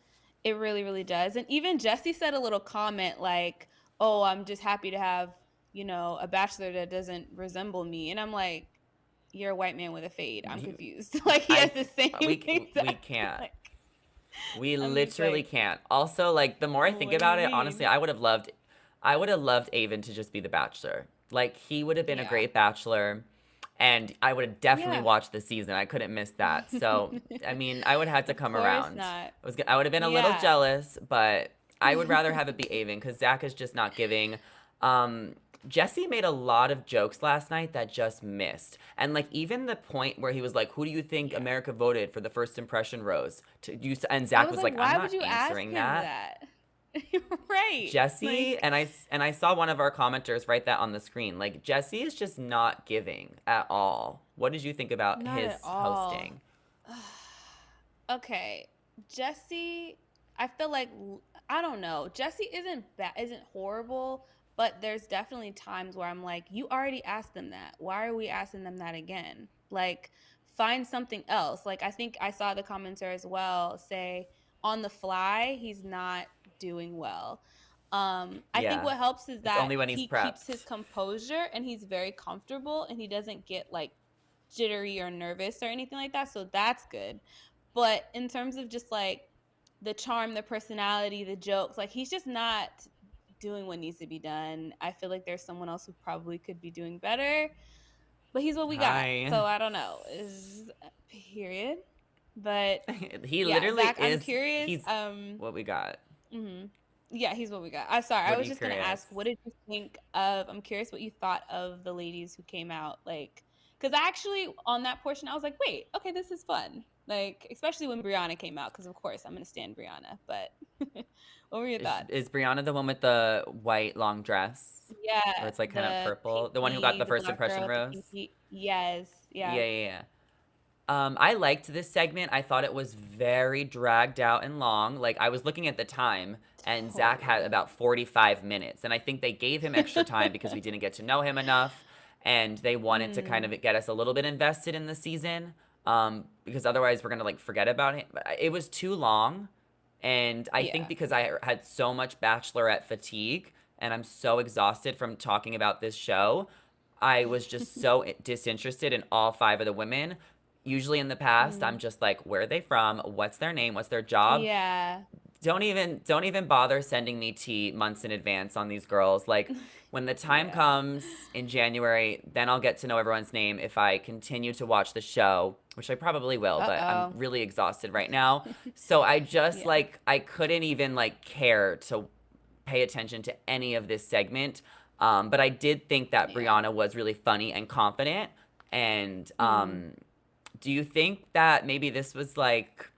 Speaker 2: It really, really does. And even Jesse said a little comment like, "Oh, I'm just happy to have, a bachelor that doesn't resemble me." And I'm like, "You're a white man with a fade. I'm confused." Like he has
Speaker 1: I
Speaker 2: the same
Speaker 1: we
Speaker 2: exact
Speaker 1: can't.
Speaker 2: like.
Speaker 1: We
Speaker 2: I'm just
Speaker 1: literally
Speaker 2: like,
Speaker 1: can't. Also, like the more I think
Speaker 2: what do you
Speaker 1: about it, honestly,
Speaker 2: mean?
Speaker 1: I would have loved Aven to just be the bachelor. Like he would have been a
Speaker 2: Yeah.
Speaker 1: great bachelor, and I would have definitely
Speaker 2: Yeah.
Speaker 1: watched the season. I couldn't miss that. So, I mean, I would have had to
Speaker 2: Of
Speaker 1: come
Speaker 2: course
Speaker 1: around.
Speaker 2: not.
Speaker 1: I would have been a little
Speaker 2: Yeah.
Speaker 1: jealous, but I would rather have it be Aven because Zach is just not giving. Um, Jesse made a lot of jokes last night that just missed. And like even the point where he was like, "Who do you think
Speaker 2: Yeah.
Speaker 1: America voted for the first impression rose?" To you and
Speaker 2: I
Speaker 1: Zach
Speaker 2: was
Speaker 1: was
Speaker 2: like,
Speaker 1: like, "I'm
Speaker 2: why would
Speaker 1: not
Speaker 2: you ask
Speaker 1: answering
Speaker 2: him
Speaker 1: that."
Speaker 2: that? Right.
Speaker 1: Jesse
Speaker 2: Like,
Speaker 1: and I saw one of our commenters write that on the screen. Like Jesse is just not giving at all. What did you think about
Speaker 2: not at
Speaker 1: his
Speaker 2: all.
Speaker 1: hosting?
Speaker 2: Okay. Jesse, I feel like I don't know. Jesse isn't horrible, but there's definitely times where I'm like, you already asked them that. Why are we asking them that again? Like, find something else. Like, I think I saw the commenter as well say on the fly, he's not doing well. I think
Speaker 1: Yeah.
Speaker 2: what helps is
Speaker 1: It's
Speaker 2: that
Speaker 1: only when he's
Speaker 2: he keeps his
Speaker 1: prepped.
Speaker 2: composure and he's very comfortable and he doesn't get like jittery or nervous or anything like that. So that's good. But in terms of just like the charm, the personality, the jokes, like he's just not doing what needs to be done. I feel like there's someone else who probably could be doing better, but he's what we got.
Speaker 1: Hi.
Speaker 2: So I don't know. Is period. But
Speaker 1: He
Speaker 2: yeah,
Speaker 1: literally
Speaker 2: Zach, I'm
Speaker 1: is
Speaker 2: curious.
Speaker 1: he's what we got.
Speaker 2: Mhm. Yeah, he's what we got. I'm sorry. I
Speaker 1: What are
Speaker 2: was
Speaker 1: you
Speaker 2: just gonna ask,
Speaker 1: curious?
Speaker 2: what did you think of? I'm curious what you thought of the ladies who came out, like, because actually on that portion, I was like, wait, okay, this is fun. Like, especially when Brianna came out, because of course I'm gonna stand Brianna. But what were your thoughts?
Speaker 1: Is Brianna the one with the white long dress? Or
Speaker 2: Yeah,
Speaker 1: it's like kind of
Speaker 2: the
Speaker 1: purple? The one who got
Speaker 2: pinky,
Speaker 1: the
Speaker 2: the
Speaker 1: first
Speaker 2: black
Speaker 1: impression
Speaker 2: girl with the
Speaker 1: rose?
Speaker 2: pinky. Yes, yeah.
Speaker 1: Yeah, yeah, yeah. I liked this segment. I thought it was very dragged out and long. Like I was looking at the time, and Zach had
Speaker 2: Totally.
Speaker 1: about 45 minutes, and I think they gave him extra time because we didn't get to know him enough, and they wanted to kind
Speaker 2: Mm,
Speaker 1: of get us a little bit invested in the season. Because otherwise we're gonna like forget about him. But it was too long, and I think
Speaker 2: yeah.
Speaker 1: because I had so much Bachelorette fatigue, and I'm so exhausted from talking about this show, I was just so disinterested in all five of the women. Usually in the past, I'm
Speaker 2: Mm,
Speaker 1: just like, where are they from? What's their name? What's their job?
Speaker 2: yeah.
Speaker 1: Don't even bother sending me tea months in advance on these girls. Like when the time
Speaker 2: Yeah.
Speaker 1: comes in January, then I'll get to know everyone's name if I continue to watch the show, which I probably will, but I'm
Speaker 2: Uh
Speaker 1: really exhausted right now. So I just
Speaker 2: yeah.
Speaker 1: like I couldn't even like care to pay attention to any of this segment. But I did think that
Speaker 2: Yeah.
Speaker 1: Brianna was really funny and confident. And
Speaker 2: Mm.
Speaker 1: do you think that maybe this was like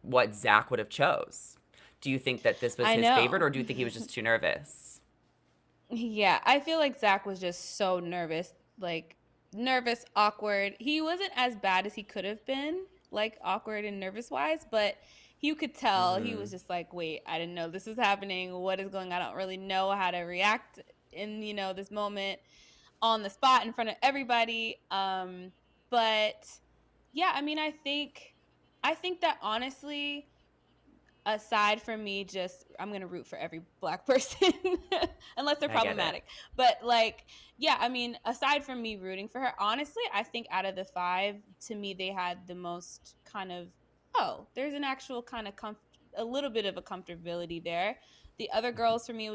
Speaker 1: what Zach would have chose? Do you think that this was
Speaker 2: I
Speaker 1: his favorite,
Speaker 2: know.
Speaker 1: or do you think he was just too nervous?
Speaker 2: Yeah, I feel like Zach was just so nervous, like nervous, awkward. He wasn't as bad as he could have been, like awkward and nervous wise, but you could tell he
Speaker 1: Mm-hmm.
Speaker 2: was just like, wait, I didn't know this was happening. What is going on? I don't really know how to react in, this moment on the spot in front of everybody. But yeah, I mean, I think that honestly, aside from me, just I'm gonna root for every black person unless they're
Speaker 1: I get it.
Speaker 2: problematic. But like, yeah, I mean, aside from me rooting for her, honestly, I think out of the five, to me, they had the most kind of, oh, there's an actual kind of a little bit of a comfortability there. The other girls, for me,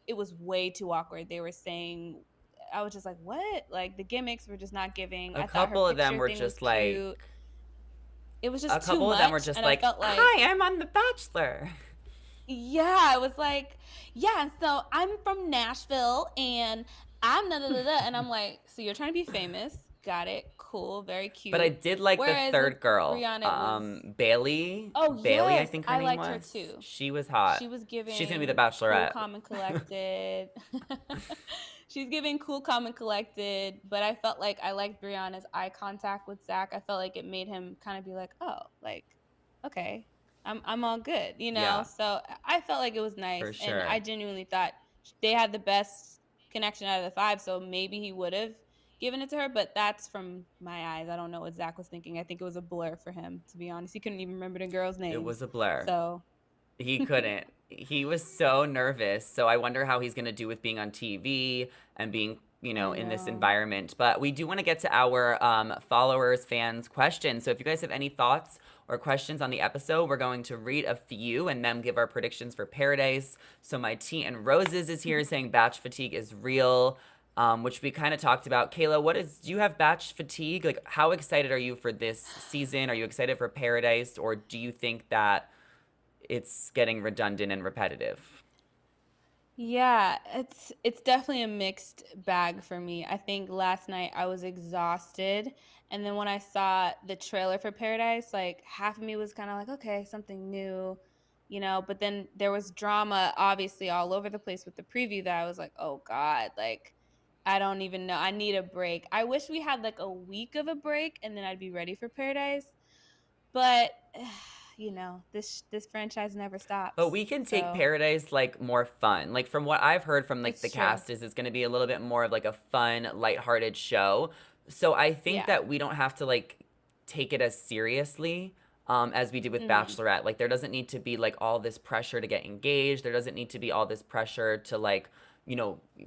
Speaker 2: it was way too awkward. They were saying, I was just like, what? Like the gimmicks were just not giving.
Speaker 1: A
Speaker 2: I thought her
Speaker 1: couple of them
Speaker 2: picture
Speaker 1: were
Speaker 2: thing was
Speaker 1: just like,
Speaker 2: cute. It was
Speaker 1: a
Speaker 2: just too
Speaker 1: couple of them were
Speaker 2: much,
Speaker 1: just
Speaker 2: and I
Speaker 1: like,
Speaker 2: felt like,
Speaker 1: "Hi, I'm on The Bachelor."
Speaker 2: yeah, it was like, yeah, so I'm from Nashville and I'm da da da da. And I'm like, so you're trying to be famous. Got it. Cool. Very
Speaker 1: But I
Speaker 2: cute.
Speaker 1: did like the
Speaker 2: Whereas with
Speaker 1: third girl,
Speaker 2: Brianna, it was,
Speaker 1: Bailey.
Speaker 2: oh,
Speaker 1: Bailey, I
Speaker 2: yes,
Speaker 1: think her
Speaker 2: I
Speaker 1: name
Speaker 2: liked her
Speaker 1: was.
Speaker 2: too.
Speaker 1: She was hot.
Speaker 2: She was
Speaker 1: She's gonna be the
Speaker 2: giving cool,
Speaker 1: Bachelorette.
Speaker 2: calm, and collected. She's giving cool, calm, and collected. But I felt like I liked Brianna's eye contact with Zach. I felt like it made him kind of be like, oh, like, okay, I'm all good, you know?
Speaker 1: Yeah,
Speaker 2: So I felt like it was nice.
Speaker 1: for
Speaker 2: And I
Speaker 1: sure.
Speaker 2: genuinely thought they had the best connection out of the five. So maybe he would have given it to her. But that's from my eyes. I don't know what Zach was thinking. I think it was a blur for him, to be honest. He couldn't even remember the girls'
Speaker 1: It was
Speaker 2: names.
Speaker 1: a blur.
Speaker 2: So
Speaker 1: He couldn't. He was so nervous. So I wonder how he's going to do with being on TV and being
Speaker 2: I
Speaker 1: in this
Speaker 2: know.
Speaker 1: environment. But we do want to get to our followers, fans, questions. So if you guys have any thoughts or questions on the episode, we're going to read a few and then give our predictions for Paradise. So my tea and roses is here saying batch fatigue is real. Which we kind of talked about. Kayla, do you have batch fatigue? Like, how excited are you for this season? Are you excited for Paradise, or do you think that it's getting redundant and repetitive?
Speaker 2: Yeah, it's definitely a mixed bag for me. I think last night I was exhausted, and then when I saw the trailer for Paradise, like half of me was kind of like, okay, something new, but then there was drama obviously all over the place with the preview that I was like, "Oh god, like I don't even know. I need a break." I wish we had like a week of a break and then I'd be ready for Paradise. But this franchise never
Speaker 1: But
Speaker 2: stops.
Speaker 1: we can take
Speaker 2: So,
Speaker 1: Paradise like more fun. Like from what I've heard from like the
Speaker 2: it's true.
Speaker 1: cast is it's going to be a little bit more of like a fun, lighthearted show. So I think
Speaker 2: Yeah.
Speaker 1: that we don't have to like take it as seriously as we did with
Speaker 2: Mhm.
Speaker 1: Bachelorette. Like there doesn't need to be like all this pressure to get engaged. There doesn't need to be all this pressure to like,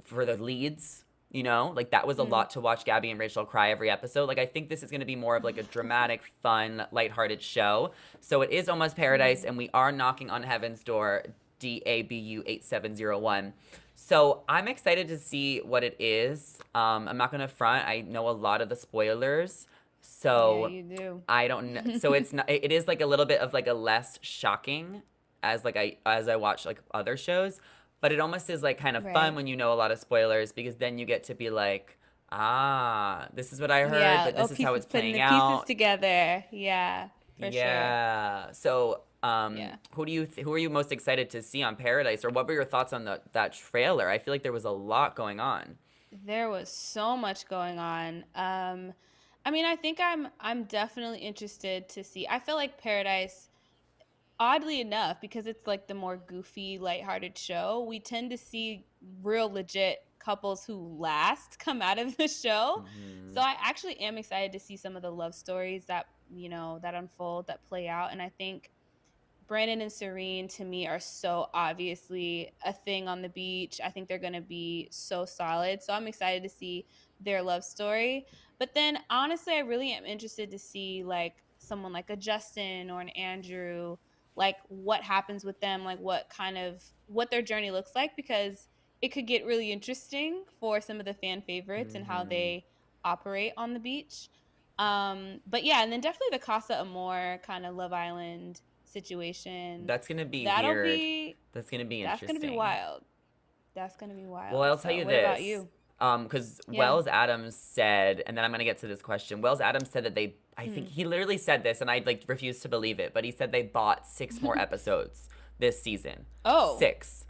Speaker 1: for the leads. Like that was a
Speaker 2: Mm.
Speaker 1: lot to watch Gabby and Rachel cry every episode. Like I think this is going to be more of like a dramatic, fun, lighthearted show. So it is almost Paradise,
Speaker 2: Mhm.
Speaker 1: and we are knocking on Heaven's door, DABU 8701. So I'm excited to see what it is. I'm not gonna front. I know a lot of the spoilers,
Speaker 2: Yeah,
Speaker 1: so
Speaker 2: you do.
Speaker 1: I don't know. So it's not. It is like a little bit of like a less shocking as I watch like other shows, but it almost is like kind of fun
Speaker 2: Right.
Speaker 1: when you know a lot of spoilers because then you get to be like, ah, this is what I heard,
Speaker 2: Yeah.
Speaker 1: but
Speaker 2: Oh,
Speaker 1: this is how
Speaker 2: pieces
Speaker 1: it's
Speaker 2: putting
Speaker 1: playing
Speaker 2: the pieces
Speaker 1: out.
Speaker 2: together. Yeah, for sure.
Speaker 1: Yeah. So,
Speaker 2: Yeah.
Speaker 1: who are you most excited to see on Paradise, or what were your thoughts on that trailer? I feel like there was a lot going on.
Speaker 2: There was so much going on. I mean, I think I'm definitely interested to see. I feel like Paradise, oddly enough, because it's like the more goofy, lighthearted show, we tend to see real legit couples who last come out of the show. So
Speaker 1: Hmm.
Speaker 2: I actually am excited to see some of the love stories that unfold, that play out. And I think Brandon and Serene to me are so obviously a thing on the beach. I think they're going to be so solid. So I'm excited to see their love story. But then honestly, I really am interested to see like someone like a Justin or an Andrew, like what happens with them, like what their journey looks like, because it could get really interesting for some of the fan favorites and how
Speaker 1: Hmm.
Speaker 2: they operate on the beach. But yeah, and then definitely the Casa Amor kind of Love Island situation.
Speaker 1: That's gonna be
Speaker 2: That'll
Speaker 1: weird.
Speaker 2: be
Speaker 1: That's gonna be
Speaker 2: that's gonna be
Speaker 1: interesting.
Speaker 2: wild. That's gonna be
Speaker 1: Well,
Speaker 2: wild.
Speaker 1: I'll tell
Speaker 2: So
Speaker 1: you
Speaker 2: what about
Speaker 1: this.
Speaker 2: you?
Speaker 1: Because
Speaker 2: Yeah.
Speaker 1: Wells Adams said, and then I'm gonna get to this question. Wells Adams said that I think
Speaker 2: Mm.
Speaker 1: he literally said this, and I like refuse to believe it, but he said they bought 6 more episodes this season.
Speaker 2: Oh,
Speaker 1: 6.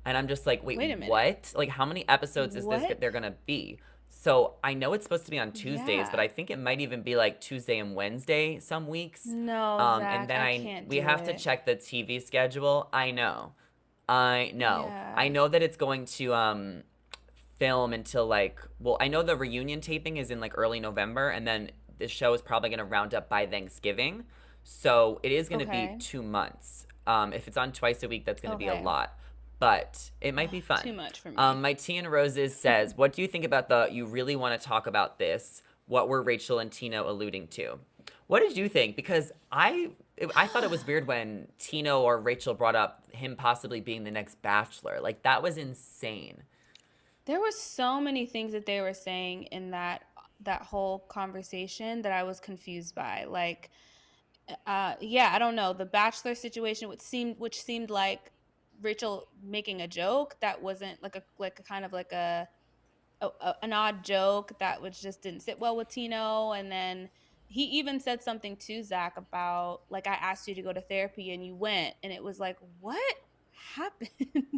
Speaker 1: And I'm just like, wait,
Speaker 2: wait a minute.
Speaker 1: what? Like, how many episodes is this
Speaker 2: What?
Speaker 1: they're gonna be? So I know it's supposed to be on Tuesdays, but
Speaker 2: Yeah.
Speaker 1: I think it might even be like Tuesday and Wednesday some weeks.
Speaker 2: No,
Speaker 1: And
Speaker 2: Zach,
Speaker 1: then
Speaker 2: I can't
Speaker 1: we
Speaker 2: do
Speaker 1: have to
Speaker 2: it.
Speaker 1: check the TV schedule. I know, I know, I
Speaker 2: Yeah.
Speaker 1: know that it's going to film until like, well, I know the reunion taping is in like early November, and then the show is probably gonna round up by Thanksgiving. So it is gonna be
Speaker 2: Okay.
Speaker 1: 2 months. If it's on twice a week, that's gonna be a
Speaker 2: Okay.
Speaker 1: lot, but it might
Speaker 2: Ugh,
Speaker 1: be
Speaker 2: too
Speaker 1: fun.
Speaker 2: much for me.
Speaker 1: My Tea and Roses says, "What do you think about the? You really want to talk about this? What were Rachel and Tino alluding to? What did you think? Because I thought it was weird when Tino or Rachel brought up him possibly being the next Bachelor. Like that was insane.
Speaker 2: There were so many things that they were saying in that whole conversation that I was confused by. Like, yeah, I don't know, the Bachelor situation, which seemed like Rachel making a joke that wasn't like a kind of like an odd joke that which just didn't sit well with Tino. And then he even said something to Zach about like, I asked you to go to therapy and you went, and it was like, what happened?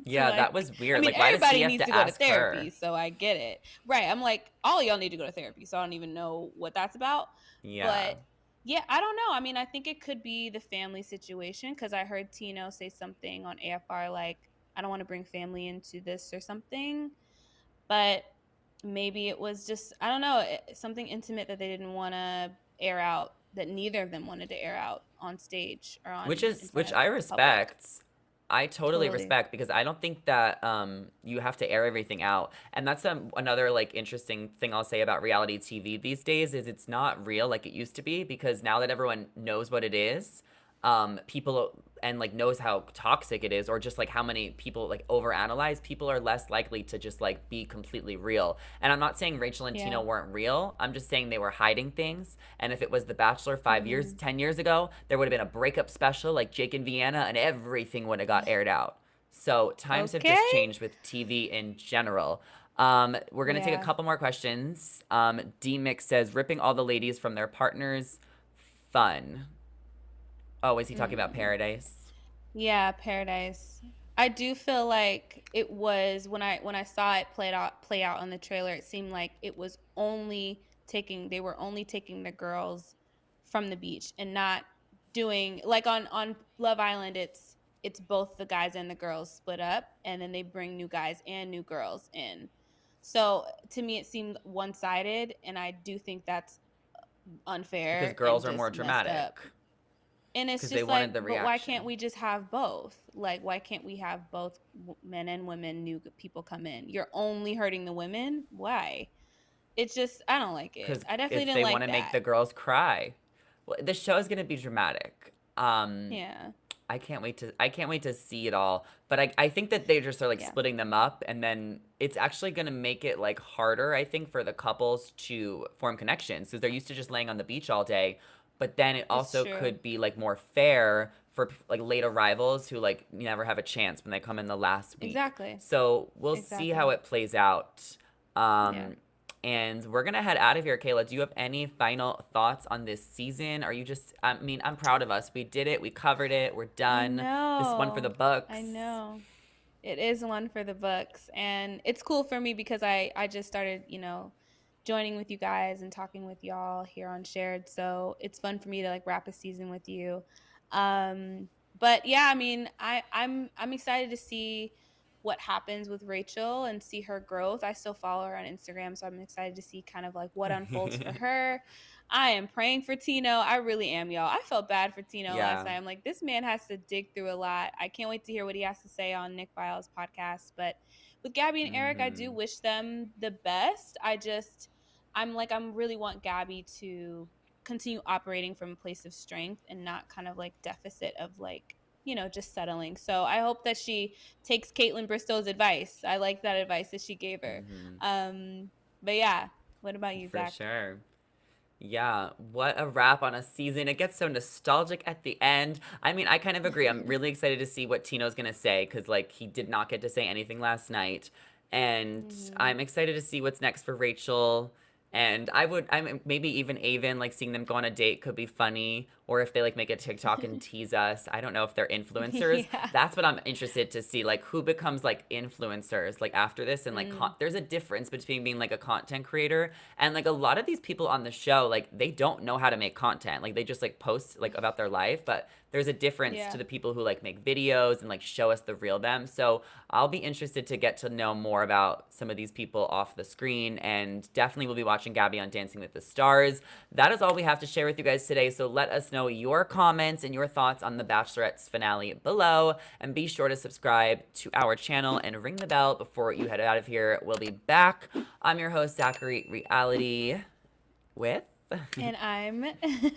Speaker 1: Yeah, that
Speaker 2: Like,
Speaker 1: was
Speaker 2: I
Speaker 1: weird.
Speaker 2: mean,
Speaker 1: Like, why does he
Speaker 2: everybody
Speaker 1: have
Speaker 2: needs
Speaker 1: to
Speaker 2: to go to
Speaker 1: ask
Speaker 2: therapy,
Speaker 1: her?
Speaker 2: so I get it. Right. I'm like, all y'all need to go to therapy, so I don't even know what that's about.
Speaker 1: Yeah.
Speaker 2: But yeah, I don't know. I mean, I think it could be the family situation, because I heard Tino say something on AFR like, I don't want to bring family into this or something. But maybe it was just, I don't know, something intimate that they didn't want to air out, that neither of them wanted to air out on stage or
Speaker 1: Which
Speaker 2: on in
Speaker 1: is
Speaker 2: front
Speaker 1: which
Speaker 2: of
Speaker 1: I
Speaker 2: the public.
Speaker 1: respect. I totally
Speaker 2: Totally.
Speaker 1: respect, because I don't think that you have to air everything out. And that's another like interesting thing I'll say about reality TV these days is it's not real like it used to be, because now that everyone knows what it is, people and like knows how toxic it is, or just like how many people like overanalyze, people are less likely to just like be completely real. And I'm not saying Rachel and
Speaker 2: Yeah.
Speaker 1: Tino weren't real. I'm just saying they were hiding things. And if it was The Bachelor 5 years,
Speaker 2: Hmm.
Speaker 1: 10 years ago, there would have been a breakup special like Jake and Vienna, and everything would have got aired out. So times have just
Speaker 2: Okay.
Speaker 1: changed with TV in general. We're gonna take a
Speaker 2: Yeah.
Speaker 1: couple more questions. D Mix says ripping all the ladies from their partners, fun. Oh, is he talking about
Speaker 2: Mm.
Speaker 1: Paradise?
Speaker 2: Yeah, Paradise. I do feel like it was when I saw it play out on the trailer, it seemed like it was only taking they were only taking the girls from the beach and not doing like on Love Island it's both the guys and the girls split up and then they bring new guys and new girls in. So to me it seemed one-sided and I do think that's
Speaker 1: Because
Speaker 2: unfair and
Speaker 1: girls are more
Speaker 2: just messed up.
Speaker 1: dramatic.
Speaker 2: And it's
Speaker 1: Because they
Speaker 2: just like,
Speaker 1: wanted the
Speaker 2: but why can't
Speaker 1: reaction.
Speaker 2: we just have both? Like, why can't we have both men and women, new people come in? You're only hurting the women? Why? It's just, I don't like it.
Speaker 1: Because
Speaker 2: I definitely
Speaker 1: if
Speaker 2: didn't
Speaker 1: they want
Speaker 2: like
Speaker 1: to make
Speaker 2: that.
Speaker 1: the girls cry, well, the show is gonna be dramatic.
Speaker 2: Yeah.
Speaker 1: I can't wait to see it all. But I think that they just are like
Speaker 2: Yeah.
Speaker 1: splitting them up, and then it's actually gonna make it like harder, I think, for the couples to form connections, because they're used to just laying on the beach all day. But then it
Speaker 2: It's
Speaker 1: also
Speaker 2: true.
Speaker 1: could be like more fair for like late arrivals who like never have a chance when they come in the last week.
Speaker 2: Exactly.
Speaker 1: So we'll see how
Speaker 2: Exactly.
Speaker 1: it plays out.
Speaker 2: Yeah.
Speaker 1: Um, and we're gonna head out of here. Kayla, do you have any final thoughts on this season? Are you just, I mean, I'm proud of us. We did it. We covered it. We're
Speaker 2: I
Speaker 1: done. This is one for the
Speaker 2: know. I
Speaker 1: books.
Speaker 2: know. It is one for the books, and it's cool for me because I just started, joining with you guys and talking with y'all here on Shared. So it's fun for me to like wrap a season with you. But yeah, I mean, I'm excited to see what happens with Rachel and see her growth. I still follow her on Instagram, so I'm excited to see kind of like what unfolds for her. I am praying for Tino. I really am, y'all. I felt bad for Tino last
Speaker 1: Yeah.
Speaker 2: night. I'm like, this man has to dig through a lot. I can't wait to hear what he has to say on Nick Vile's podcast. But with Gabby and Eric, I do
Speaker 1: Mm-hmm.
Speaker 2: wish them the best. I'm really want Gabby to continue operating from a place of strength and not kind of like deficit of like, just settling. So I hope that she takes Caitlin Bristow's advice. I like that advice that she gave her.
Speaker 1: Mm-hmm.
Speaker 2: Um, but yeah, what about you,
Speaker 1: For
Speaker 2: Zach?
Speaker 1: sure. Yeah, what a wrap on a season. It gets so nostalgic at the end. I mean, I kind of agree. I'm really excited to see what Tino's gonna say, because like he did not get to say anything last night. And
Speaker 2: Hmm.
Speaker 1: I'm excited to see what's next for Rachel. And I'm maybe even Aven, like seeing them go on a date could be funny. Or if they like make a TikTok and tease us. I don't know if they're influencers.
Speaker 2: Yeah.
Speaker 1: That's what I'm interested to see. Like who becomes like influencers like after this, and like
Speaker 2: Mm,
Speaker 1: there's a difference between being like a content creator, and like a lot of these people on the show, like they don't know how to make content. Like they just like post like about their life, but there's a difference to
Speaker 2: yeah.
Speaker 1: the people who like make videos and like show us the real them. So I'll be interested to get to know more about some of these people off the screen, and definitely will be watching Gabby on Dancing with the Stars. That is all we have to share with you guys today. So let us know your comments and your thoughts on the Bachelorette's finale below, and be sure to subscribe to our channel and ring the bell before you head out of here. We'll be back. I'm your host, Zachary Reality, with
Speaker 2: And I'm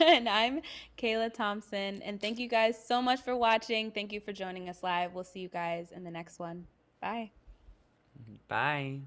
Speaker 2: and I'm Kayla Thompson. And thank you guys so much for watching. Thank you for joining us live. We'll see you guys in the next one. Bye.
Speaker 1: bye.